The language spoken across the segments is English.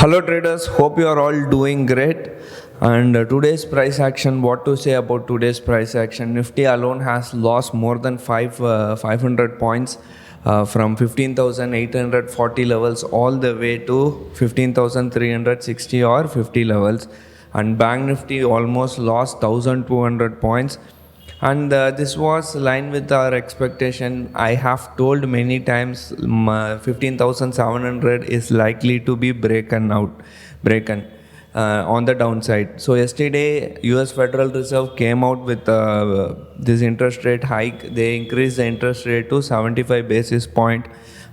Hello traders, hope you are all doing great. And today's price action, what to say about today's price action? Nifty alone has lost more than 500 points from 15,840 levels all the way to 15,360 or 50 levels. And Bank Nifty almost lost 1,200 points. And this was line with our expectation. I have told many times 15,700 is likely to be broken on the downside. So yesterday US Federal Reserve came out with this interest rate hike. They increased the interest rate to 75 basis point,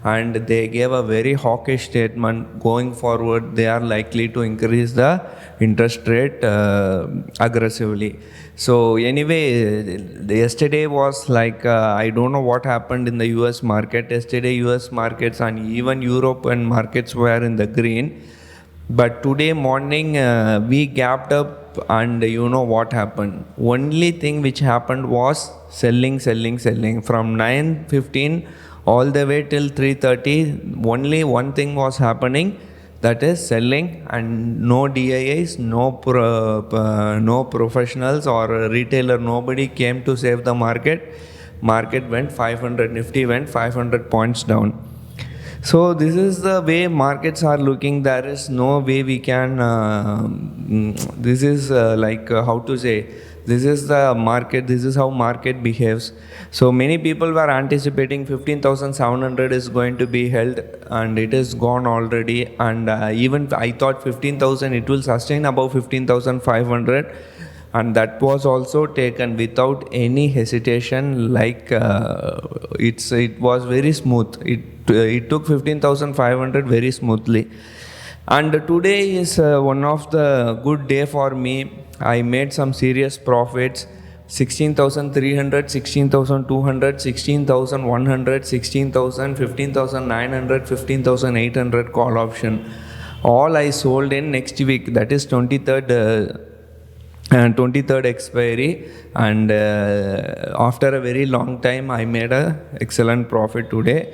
and they gave a very hawkish statement. Going forward, they are likely to increase the interest rate aggressively. So anyway, yesterday was like I don't know what happened in the US market. Yesterday US markets and even European markets were in the green. But today morning we gapped up, and you know what happened. Only thing which happened was selling from 9:15 all the way till 3:30. Only one thing was happening, that is selling, and no DIIs, no professionals or retailer, nobody came to save the market. Market went 500, Nifty went 500 points down. So this is the way markets are looking. There is no way we can, this is how to say, this is the market, this is how market behaves. So many people were anticipating 15,700 is going to be held, and it is gone already. And even I thought 15,000, it will sustain above 15,500. And that was also taken without any hesitation. It was very smooth. It took 15,500 very smoothly. And today is one of the good day for me. I made some serious profits. 16,300, 16,200, 16,100, 16,000, 15,900, 15,800 call option. All I sold in next week, that is 23rd expiry, and after a very long time I made a excellent profit today.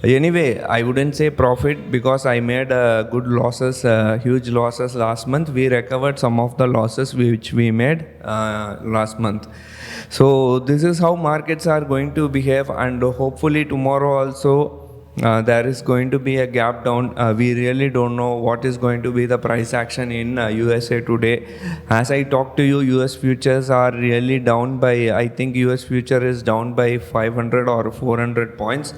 Anyway, I wouldn't say profit because I made good losses, huge losses last month. We recovered some of the losses which we made last month. So this is how markets are going to behave, and hopefully tomorrow also there is going to be a gap down. We really don't know what is going to be the price action in USA today. As I talk to you, US futures are really down by, I think US future is down by 500 or 400 points.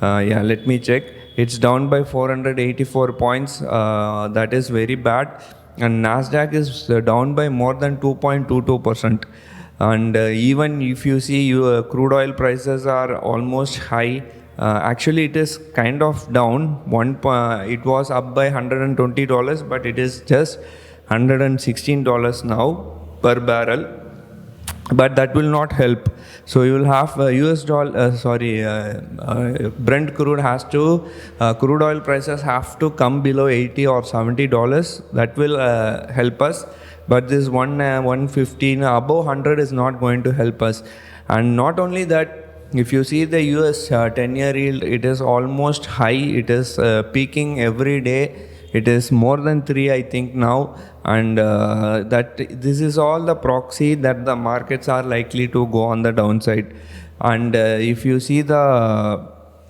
Let me check. It's down by 484 points. That is very bad. And Nasdaq is down by more than 2.22%. And even if you see, crude oil prices are almost high. Actually, it is kind of down. It was up by $120, but it is just $116 now per barrel. But that will not help. So you will have Brent crude crude oil prices have to come below $80 or $70. That will help us. But this 115 above 100 is not going to help us. And not only that, if you see the US 10-year yield, it is almost high. It is peaking every day. It is more than 3, I think now. And this is all the proxy that the markets are likely to go on the downside. And if you see the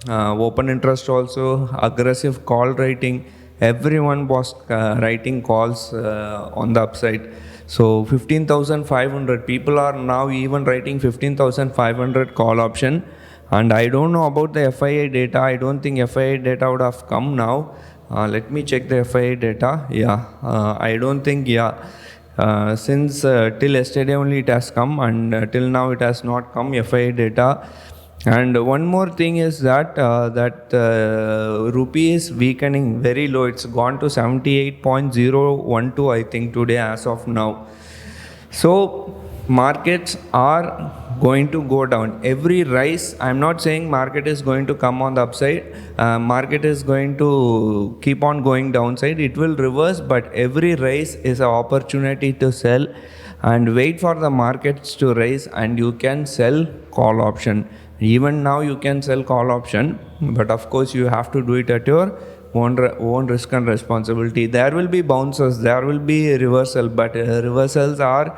open interest also, aggressive call writing, everyone was writing calls on the upside. So 15,500 people are now even writing 15,500 call option. And I don't know about the FII data. I don't think FII data would have come now. Let me check the FII data. I don't think, since till yesterday only it has come, and till now it has not come, FII data. And one more thing is that rupee is weakening very low. It's gone to 78.012, I think, today as of now. So markets are going to go down. Every rise, I'm not saying market is going to come on the upside. Market is going to keep on going downside. It will reverse, but every rise is an opportunity to sell, and wait for the markets to rise, and you can sell call option. Even now you can sell call option, but of course you have to do it at your own risk and responsibility. There will be bounces, there will be reversal, but reversals are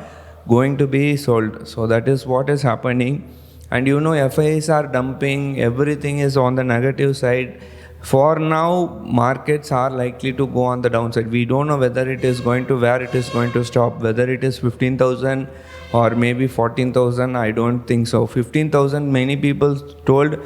going to be sold. So that is what is happening. And you know, FIs are dumping, everything is on the negative side. For now, markets are likely to go on the downside. We don't know whether it is going to, where it is going to stop, whether it is 15,000 or maybe 14,000. I don't think so. 15,000, many people told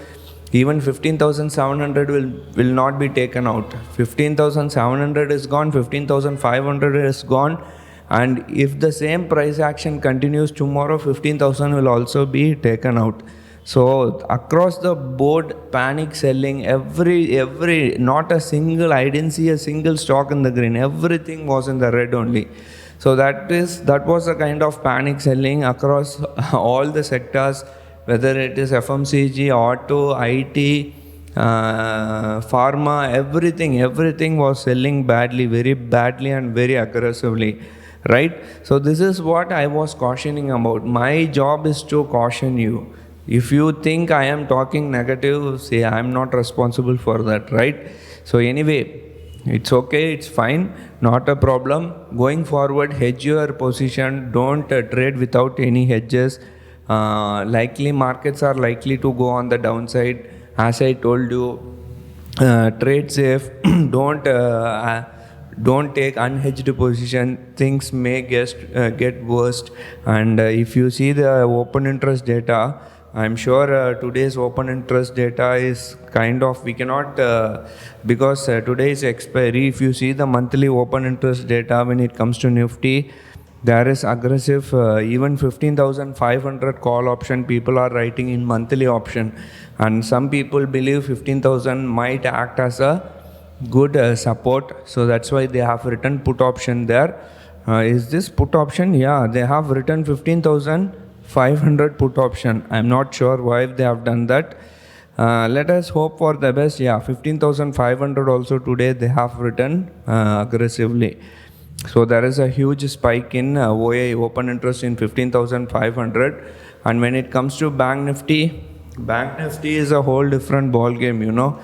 even 15,700 will not be taken out. 15,700 is gone, 15,500 is gone. And if the same price action continues tomorrow, 15,000 will also be taken out. So across the board, panic selling, every not a single, I didn't see a single stock in the green. Everything was in the red only. So that was a kind of panic selling across all the sectors, whether it is FMCG, auto, IT, pharma, everything was selling badly, very badly and very aggressively. Right? So this is what I was cautioning about. My job is to caution you. If you think I am talking negative, say I am not responsible for that, right? So anyway, it's okay, it's fine, not a problem. Going forward, hedge your position. Don't trade without any hedges. Likely markets are likely to go on the downside. As I told you, trade safe. Don't take unhedged position. Things may get worse. And if you see the open interest data, I'm sure today's open interest data is kind of, we cannot, because today is expiry. If you see the monthly open interest data when it comes to Nifty, there is aggressive, even 15,500 call option people are writing in monthly option. And some people believe 15,000 might act as a good support. So that's why they have written put option there. Is this put option? Yeah, they have written 15,500 put option. I'm not sure why they have done that. Let us hope for the best. Yeah, 15,500 also today they have written aggressively. So there is a huge spike in OI, open interest, in 15,500. And when it comes to Bank Nifty is a whole different ball game, you know.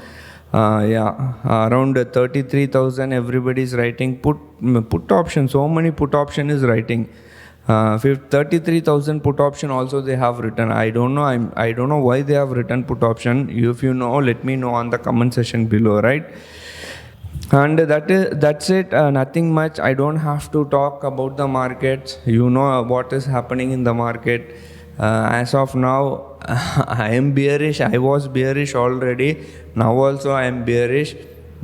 Around 33,000 everybody is writing put option. So many put option is writing. 33,000 put option also they have written. I don't know why they have written put option. If you know, let me know on the comment section below, right? And that's it. Nothing much. I don't have to talk about the markets. You know what is happening in the market. As of now, I am bearish. I was bearish already. Now also I am bearish.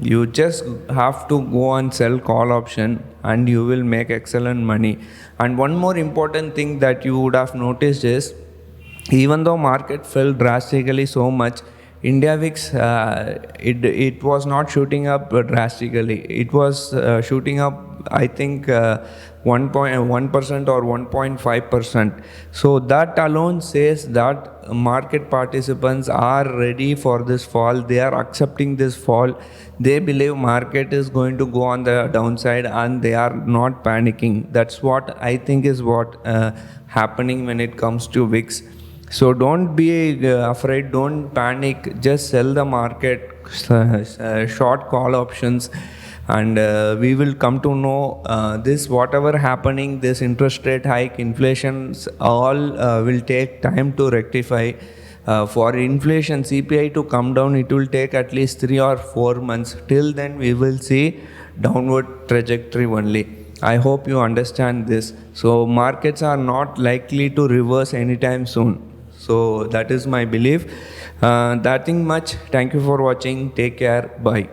You just have to go and sell call option and you will make excellent money. And one more important thing that you would have noticed is, even though market fell drastically so much, India VIX, it was not shooting up drastically. It was shooting up, I think, 1.1% or 1.5%. So that alone says that market participants are ready for this fall. They are accepting this fall. They believe market is going to go on the downside and they are not panicking. That's what I think is what happening when it comes to VIX. So don't be afraid, don't panic, just sell the market, short call options, and we will come to know this, whatever happening, this interest rate hike, inflations, all will take time to rectify. For inflation, CPI to come down, it will take at least 3 or 4 months. Till then, we will see downward trajectory only. I hope you understand this. So markets are not likely to reverse anytime soon. So that is my belief. Nothing much. Thank you for watching. Take care. Bye.